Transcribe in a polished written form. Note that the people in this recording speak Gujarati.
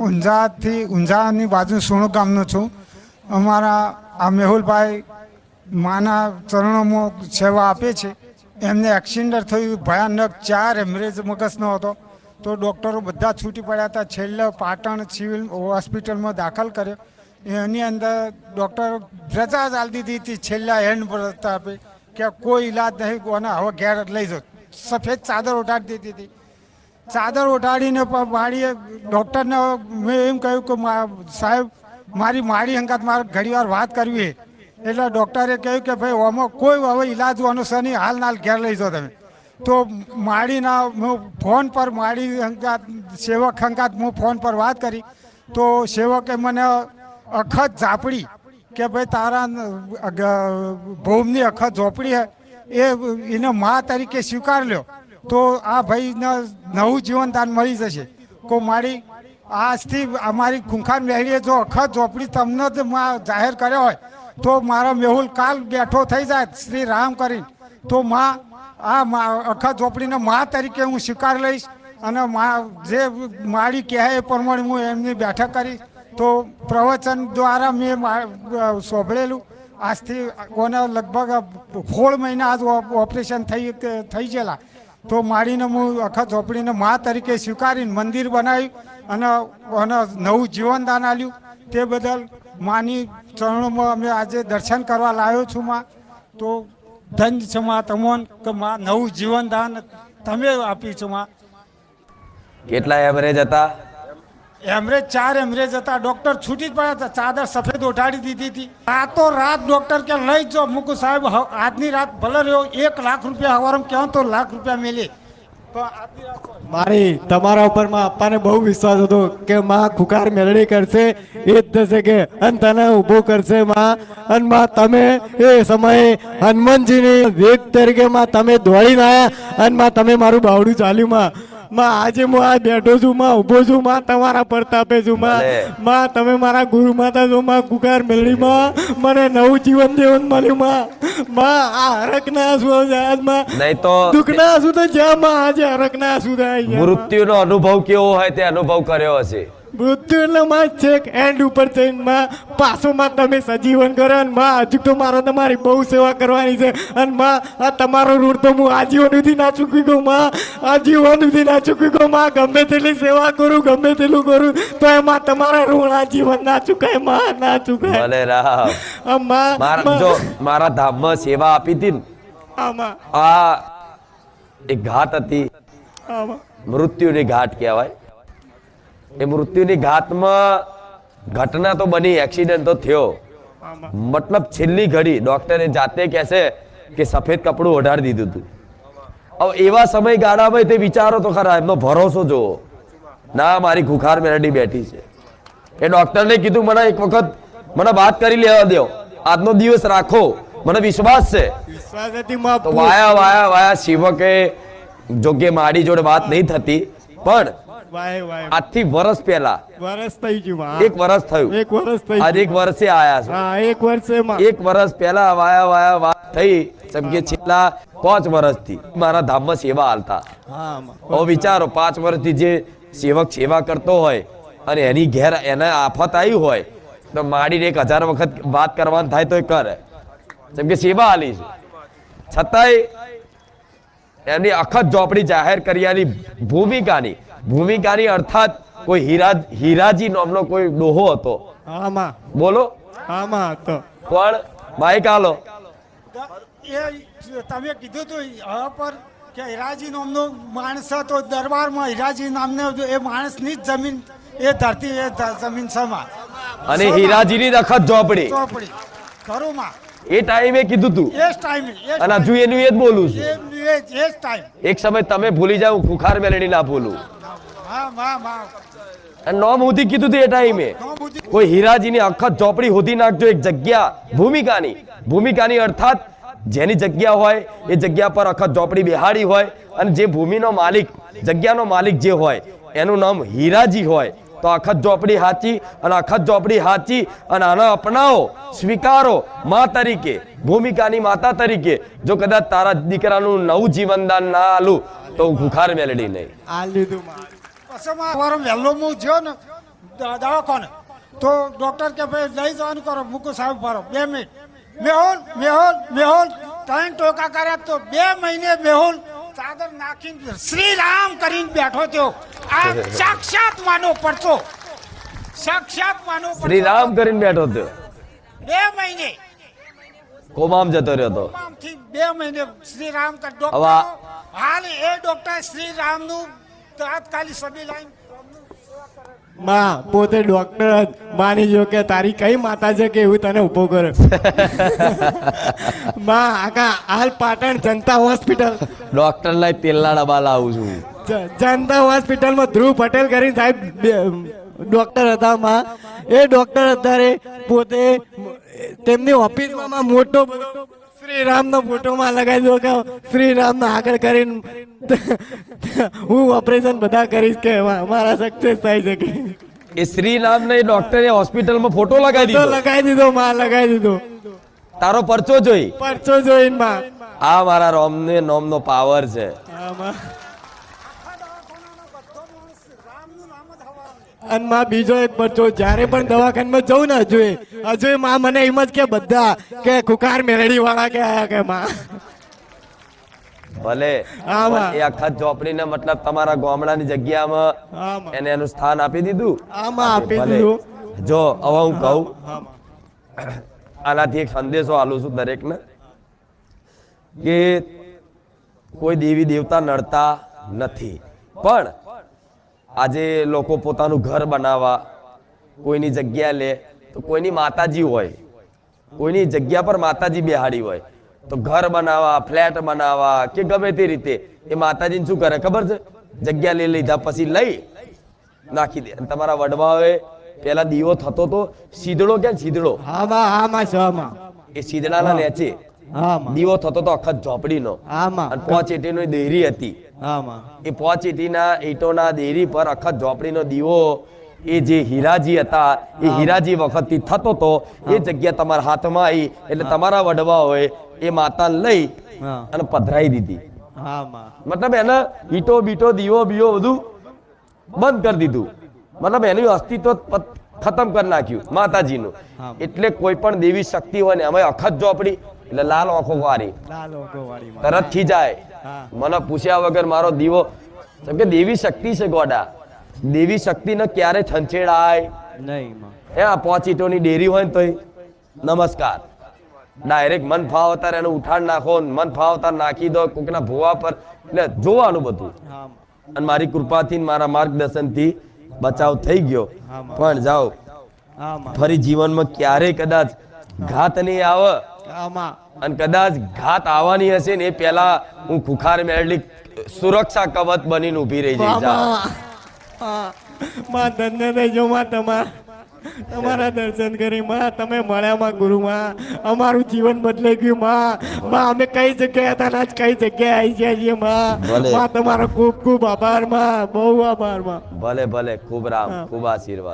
ઊંઝાની બાજુ સોણો ગામનો છું. અમારા આ મેહુલભાઈ માના ચરણોમાં સેવા આપે છે. એમને એક્સિડન્ટ થયું ભયાનક, 4 હેમરેજ મગજનો હતો. તો ડૉક્ટરો બધા છૂટી પડ્યા હતા. છેલ્લે પાટણ સિવિલ હોસ્પિટલમાં દાખલ કર્યો. એની અંદર ડૉક્ટર રજા જ આપી દીધી હતી છેલ્લા એન્ડ પર આપે કે કોઈ ઈલાજ નહીં, કોને હવે ઘેર લઈ જાઓ. સફેદ ચાદર ઓઢાડી દીધી હતી. ચાદર ઓઢાડીને મારીએ ડૉક્ટરને મેં એમ કહ્યું કે સાહેબ મારી મારી અંગાત મારે ઘણીવાર વાત કરવી છે. એટલે ડૉક્ટરે કહ્યું કે ભાઈ આમાં કોઈ હવે ઈલાજ છે નહીં, હાલ ઘેર લઈ જાઓ તમે. તો માળીના હું ફોન પર માળી અંગાત સેવક અંગાત હું ફોન પર વાત કરી. તો સેવકે મને અખત ઝાપડી કે ભાઈ તારા ભૌમની અખત ઝોપડી હે એને મા તરીકે સ્વીકાર લ્યો તો આ ભાઈને નવું જીવનદાન મળી જશે. કો મારી આજથી અમારી ખૂંખાર મેળીએ જો અખત ઝોપડી તમને જ જાહેર કર્યો હોય તો મારો મેહુલ કાલ બેઠો થઈ જાય શ્રી રામ કરીને. તો આ અખત ઝોપડીને મા તરીકે હું સ્વીકાર લઈશ અને જે મારી કહે એ પ્રમાણે હું એમની બેઠક કરીશ. તો પ્રવચન દ્વારા મેં સાંભળેલું. આજથી કોને લગભગ 16 મહિના આજ ઓપરેશન થઈ ગયેલા. તો માળીને હું અખત ઝોપડીને મા તરીકે સ્વીકારીને મંદિર બનાવ્યું અને નવું જીવનદાન આપ્યું. તે બદલ માની ચરણોમાં અમે આજે દર્શન કરવા લાવ્યો છું. માં તો ધન્ય છે માં તમોન કે માં નવું જીવનદાન તમે આપી છો. માં કેટલા એવરેજ હતા? એમરેજ 4 એમરેજ હતા. ડૉક્ટર છૂટી જ પડ્યા હતા. ચાદર સફેદ ઓઢાડી દીધી હતી. રાતો રાત ડૉક્ટર કે લઈ જાઓ મુકુ સાહેબ આજની રાત ભલે રહ્યો 1 લાખ રૂપિયા હવારમ કહેવો તો લાખ રૂપિયા મેલે. મારી તમારા ઉપર માં અપ્પાને બહુ વિશ્વાસ હતો કે માં ખુખાર મેળડી કરશે એ જ થશે કે અને તને ઊભો કરશે માં. અને માં તમે એ સમયે હનુમાનજીની વેગ તરીકે માં તમે દોડીને આવ્યા અને માં તમે મારું બાવડું ચાલ્યું માં. આજે હું આ બેઠો છું માં, ઊભો છું માં, તમારા પ્રતાપે છું માં. તમે મારા ગુરુ માતા છો માં. ખુખાર મેળડીમાં મને નવું જીવન મળ્યું માં. આ હરક ના આંસુ આજમાં નહીં તો દુઃખ ના આંસુ તો જ્યાં માં આજે હરક ના આંસુ થાય. મૃત્યુનો અનુભવ કેવો હોય તે અનુભવ કર્યો હશે. મૃત્યુ એટલે માં છેક એન્ડ ઉપર થઈને માં પાછો માં તમે સજીવન કરો અને માં હજુ તો મારે તમારી બહુ સેવા કરવાની છે. અને માં આ તમારો ઋણ તો હું આજીવન સુધી ના ચૂકી ગયો માં. આજીવન સુધી ના ચૂકી ગયો માં. ગમે તેટલી સેવા કરું, ગમે તેટલું કરું તો એમાં તમારા ઋણ આજીવન ના ચૂકાય માં, ના ચૂકાય. ભલે રામ. મારા ધામમાં સેવા આપી હતી ને, આમાં આ એક ઘાટ હતી, મૃત્યુની ઘાટ કહેવાય. એ મૃત્યુની ઘાટમાં ઘટના તો બની, એક્સિડન્ટ તો થયો. મતલબ છેલ્લી ઘડી ડોક્ટરે જાતે કહેશે કે સફેદ કપડું ઓઢાડી દીધું હતું. હવે એવા સમયગાળામાં તે વિચારો તો ખરા, એમનો ભરોસો જોવો. ના મારી ખુખાર મેરડી બેઠી છે. એ ડોક્ટરને કીધું મને એક વખત મને વાત કરી લેવા દો, આજનો દિવસ રાખો, મને વિશ્વાસ છે. તો વાયા શિવકે જોકે મારી જોડે વાત નહીં થતી પણ આજથી વર્ષ પહેલા એક વર્ષ થયું. આજે 1 વર્ષે આયા છે. 1 વર્ષ પહેલા વાયા વાત થઈ. સમકે છેલ્લા 5 વર્ષથી મારા ધામમાં સેવા હાલતા. હવે વિચારો 5 વર્ષથી જે સેવક સેવા કરતો હોય અને એની ઘેર એને આફત આવી હોય તો માડીને 1000 વખત વાત કરવાનું થાય તો એ કરે. જેમ કે સેવા હાલી છે છતાંય એમની અખત ઝોપડી જાહેર કર્યાની ભૂમિકાની અર્થાત કોઈ હીરાજી નામનો કોઈ ડોહો હતો. બોલો પણ માઇક આલો. તમે કીધું તું પર કે હીરાજી નામનો માણસ હતો દરબારમાં. હીરાજી નામનો એ માણસની જ જમીન, એ ધરતી, એ જમીન સમા અને હીરાજીની અખત ઝોપડી ખરું માં. એ ટાઈમે કીધું તું અને હજુ એનું એ જ બોલું છું. એક સમય તમે ભૂલી જાવ, ખુખાર મેલડી ના ભૂલું. નોમ ઉધી કીધું હતું એ ટાઈમે કોઈ હીરાજીની અખત ઝોપડી હોધી નાખજો. એક જગ્યા ભૂમિકાની અર્થાત જેની જગ્યા હોય એ જગ્યા પર અખત ઝોપડી બેહાડી હોય અને જે ભૂમિનો માલિક, જગ્યાનો માલિક જે હોય એનું નામ હીરાજી હોય તો અખત ઝોપડી હાચી. અને અખત ઝોપડી હાચી અને આને અપનાવો, સ્વીકારો મા તરીકે, ભૂમિકાની માતા તરીકે. જો કદાચ તારા દીકરાનું નવું જીવનદાન ના આલું તો ખુખાર મેલડી નહીં. વહેલો હું જો ને દવાખાને તો ડૉક્ટર કે ભાઈ લઈ જવાનું કરો મૂકો સાહેબ ભરો 2 મિનિટ મેહુલ મેહુલ મેહુલ 3 ટોકા કર્યા તો 2 મહિને મેહુલ ચાદર નાખીને શ્રી રામ કરીને બેઠો થયો આ સાક્ષાત માનો પડતો સાક્ષાત માનો પડતો શ્રી રામ કરીને બેઠો હતો 2 મહિને કોમામ જતો રહ્યો હતો આમથી 2 મહિને શ્રી રામ કર હવે ડોક્ટર હાલ એ ડોક્ટર શ્રી રામનું તાત્કાલિક સભી લાઈન માં પોતે ડોક્ટર જ માની જો કે તારી કઈ માતા છે કે એવું તને ઊભો કરે માં આખા હાલ પાટણ જનતા હોસ્પિટલ ડોક્ટર લાઈ તેલના ડબ્બા લાવું છું જનતા હોસ્પિટલમાં ધ્રુવ પટેલ કરીને સાહેબ ડોક્ટર હતા માં એ ડોક્ટર અત્યારે પોતે તેમની ઓફિસમાં મોટો બધો શ્રીરામનો ફોટોમાં લગાવી દો કે શ્રીરામનો આગળ કરીને હું ઓપરેશન બધા કરીશ કે મારા સક્સેસ થઈ શકે એ શ્રી નામ ને ડોક્ટરે હોસ્પિટલમાં ફોટો લગાવી તો દીધો લગાવી દીધો માં લગાવી દીધો તારો પરચો જોઈ પરચો જોઈને માં આ મારા રોમને નોમનો પાવર છે આમાં અને માં બીજો એક પરચો જ્યારે પણ દવાખાનામાં જઉં ને હજુ માં મને એમ જ કે બધા કે ખુખાર મેલડી વાળા કે આયા કે માં ભલે આમાં. પણ એ આખા ચોપડીને મતલબ તમારા ગામડાની જગ્યામાં આમાં. એને એનું સ્થાન આપી દીધું આમાં આપી ભલે. દીધું. જો હવે હું કહું આનાથી એક સંદેશો આલું છું દરેકને કે કોઈ દેવી દેવતા નડતા નથી પણ આજે લોકો પોતાનું ઘર બનાવવા કોઈની જગ્યા લે તો કોઈની માતાજી હોય કોઈની જગ્યા પર માતાજી બેહાડી હોય તો ઘર બનાવવા ફ્લેટ બનાવવા કે ગમે તે રીતે એ માતાજીને શું કરે ખબર છે જગ્યા લઈ લીધા પછી લઈ નાખી દે અને તમારા વડવાઓએ પેલા દીવો થતો તો સીધડો ક્યાં સીધડો આમાં સમાં એ સીધડાના નીચે આમાં દીવો થતો તો અખત ઝોપડીનો આમાં અને 5 ઈંટની દેરી હતી આમાં એ 5 ઈંટોના દેરી પર અખત ઝોપડીનો દીવો એ જે હીરાજી હતા એ હીરાજી વખતથી થતો તો એ જગ્યા તમારા હાથમાં આવી એટલે તમારા વડવાઓએ એ માતાને લઈ હા. અને પધરાઈ દીધી આમાં મતલબ એને ઈટો બીટો દીવો બીવો બધું બંધ કરી દીધું મતલબ એનું અસ્તિત્વ ખતમ કરી નાખ્યું માતાજીનું હા. એટલે કોઈ પણ દેવી શક્તિ હોય ને અમે અખત ઝોપડી એટલે લાલ આંખો વાળી લાલ ઓગોવાળીમાં. તરત ખીજાય હા. મને પૂછ્યા વગર મારો દીવો કેમ કે દેવી શક્તિ છે ગોડા દેવી શક્તિને ક્યારે છંછેડાય નહીં માં એ આ 5 ઈંટોની ડેરી હોય ને તોય નમસ્કાર ડાયરેક્ટ મન ફાવતા એનું ઉઠાણ નાખો મન ફાવતા નાખી દો કોકના ભૂવા પર એટલે જોવાનું બધું આમાં અને મારી કૃપાથી ને મારા માર્ગદર્શનથી બચાવ થઈ ગયો આમાં. પણ જાઓ આમાં ફરી જીવનમાં ક્યારેય કદાચ ઘાત નહીં આવે આમાં અને કદાચ ઘાત આવવાની હશે ને એ પહેલા હું ખુખાર મેળવી સુરક્ષા કવચ બનીને ઊભી રહી જઈશ જાઓ. માં ધન્ય રહેજો માં તમારા દર્શન કરી માં તમે મળ્યા માં ગુરુ માં અમારું જીવન બદલાઈ ગયું માં અમે કઈ જગ્યાએ હતા ને આજ કઈ જગ્યાએ આવી ગયા છીએ માં ભલે. તમારો ખૂબ ખૂબ આભાર માં બહુ આભાર માં ભલે ભલે ખૂબ રામ ખૂબ આશીર્વાદ